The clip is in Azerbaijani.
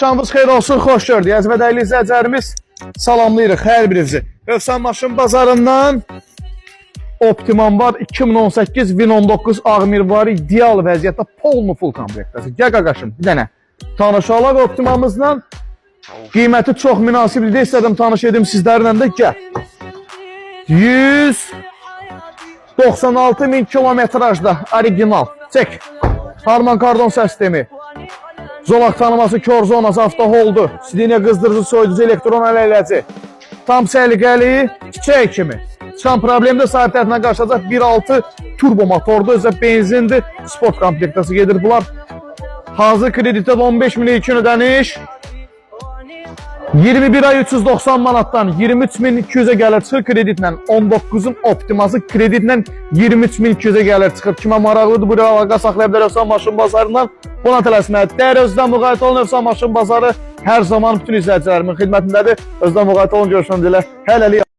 Şanınız xeyir olsun, xoş gördük. Əziz və dəyərli izləyicilərimiz, salamlayırıq hər birinizi. Övsan Maşın bazarından Optimum var 2018 1019 Ağmir var ideal vəziyyətdə polnu full komplektəsi. Gəl qaqaşım, bir dənə tanışalaq Optimum'ımızla. Qiyməti çox münasibdir, istədim tanış edim sizlərlə də gəl. 196.000 kilometrajda original. Çək. Harman kardon sistemi. Zolaq tanıması, kör zonası, avtoholdu, sidiniya qızdırıcı, soyuducu, elektron əleyləci. Tam səliqəli, çiçək kimi. Çıxan problemdə saat tərtinə qarşılayacaq 1.6 turbo motordu, özə benzindir, sport komplektası gedir bunlar. Hazır kreditdə 15 milyon 2 ödəniş. 21 ay 390 manatdan 23.200'ə gəlir çıxır kreditlə. 19'un Optiması kreditlə 23.200'ə gəlir çıxır. Kimə maraqlıdır, buraya əlaqə saxlaya bilər Övsan Maşın bazarından. Buna tələsməyə dəyər, özdən müğayət olun. Övsan Maşın bazarı hər zaman bütün izləyicilərimin xidmətindədir. Özdən müğayət olun, görüşmək dilə. Hələlik.